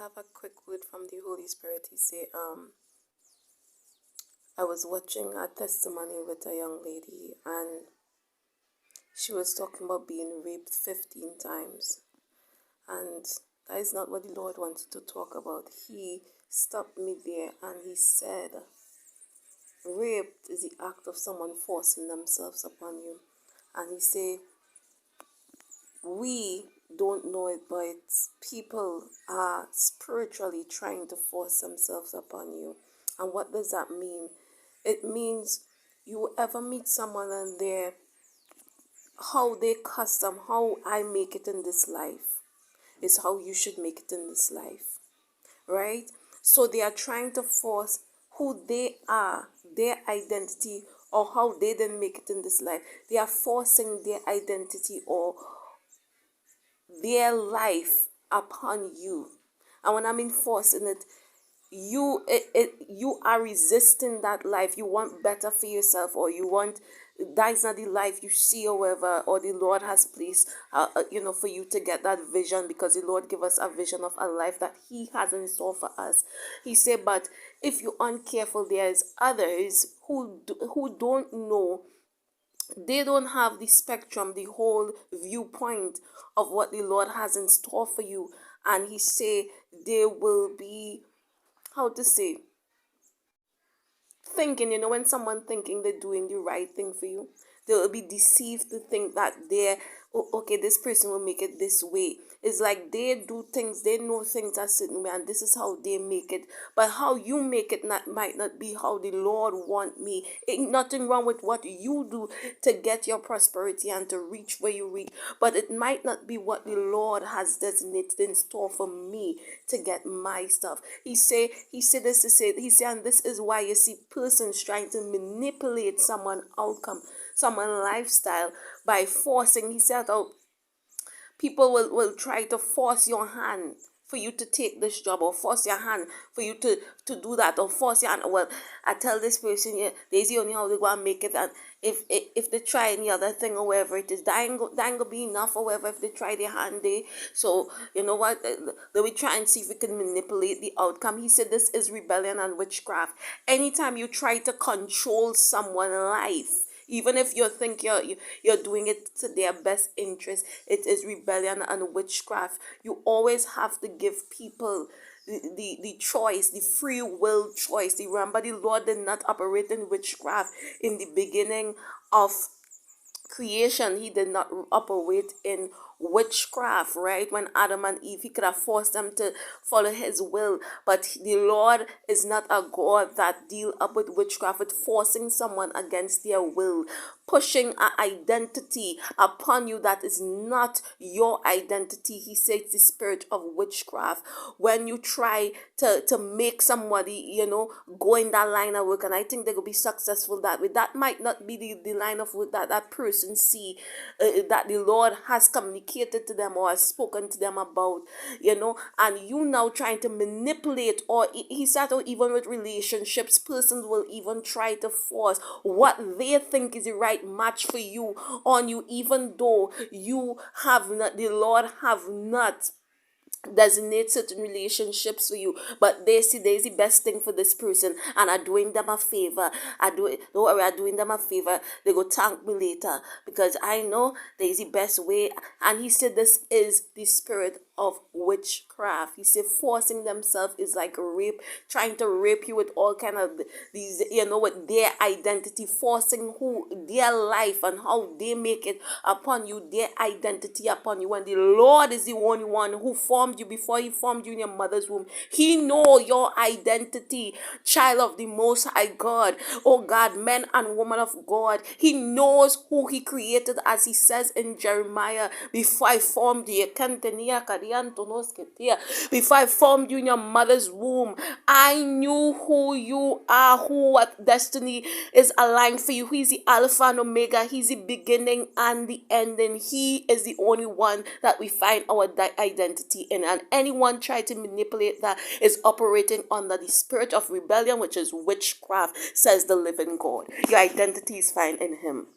have a quick word from the Holy Spirit. He say, I was watching a testimony with a young lady, and she was talking about being raped 15 times. And that is not what the Lord wanted to talk about. He stopped me there and he said, rape is the act of someone forcing themselves upon you. And he said, we don't know it, but people are spiritually trying to force themselves upon you. And what does that mean? It means you ever meet someone and they're how they custom, how I make it in this life is how you should make it in this life, right? So they are trying to force who they are, their identity, or how they didn't make it in this life. They are forcing their identity or their life upon you. And when I mean forcing it, you are resisting that life. You want better for yourself, or you want, that is not the life you see, however, or the Lord has placed for you to get that vision, because the Lord give us a vision of a life that he has in store for us. He said, but if you're uncareful, there's others who don't know. They don't have the spectrum, the whole viewpoint of what the Lord has in store for you. And he say they will be, how to say, thinking, when someone thinking they're doing the right thing for you, they will be deceived to think that they're, okay, this person will make it this way. It's like they do things, they know things a certain way, and this is how they make it. But how you make it might not be how the Lord want me. Ain't nothing wrong with what you do to get your prosperity and to reach where you reach. But it might not be what the Lord has designated in store for me to get my stuff. He said this to say, he said, and this is why you see persons trying to manipulate someone's outcome, someone's lifestyle by forcing. He said, oh, people will try to force your hand for you to take this job, or force your hand for you to do that, or force your hand. Well, I tell this person, yeah, there's the only how they go and make it, and if they try any other thing or whatever it is, that ain't gonna be enough, or whatever, if they try their hand there. So you know what, they will try and see if we can manipulate the outcome. He said this is rebellion and witchcraft. Anytime you try to control someone's life, even if you think you're doing it to their best interest, it is rebellion and witchcraft. You always have to give people the choice, the free will choice. Remember, the Lord did not operate in witchcraft in the beginning of creation. He did not operate in witchcraft, right? When Adam and Eve, he could have forced them to follow his will, but the Lord is not a God that deal up with witchcraft, with forcing someone against their will, pushing an identity upon you that is not your identity. He says the spirit of witchcraft. When you try to make somebody, go in that line of work, and I think they will be successful that way, that might not be the line of work that person see, that the Lord has communicated to them or has spoken to them about, and you now trying to manipulate, or he said, or even with relationships, persons will even try to force what they think is the right match for you on you, even though you have not, the Lord have not designate certain relationships for you, but they see there's the best thing for this person and are doing them a favor. Don't worry, I'm doing them a favor. They go thank me later because I know there's the best way. And he said this is the spirit of witchcraft. He said forcing themselves is like rape, trying to rape you with all kind of these, with their identity, forcing who their life and how they make it upon you, their identity upon you. And the Lord is the only one who formed you before he formed you in your mother's womb. He know your identity, child of the Most High God. Oh God, men and women of God, he knows who he created, as he says in Jeremiah, before I formed you, before I formed you in your mother's womb, I knew who you are, what destiny is aligned for you. He's the Alpha and Omega. He's the beginning and the ending. He is the only one that we find our identity in. And anyone try to manipulate that is operating under the spirit of rebellion, which is witchcraft, says the living God. Your identity is found in him.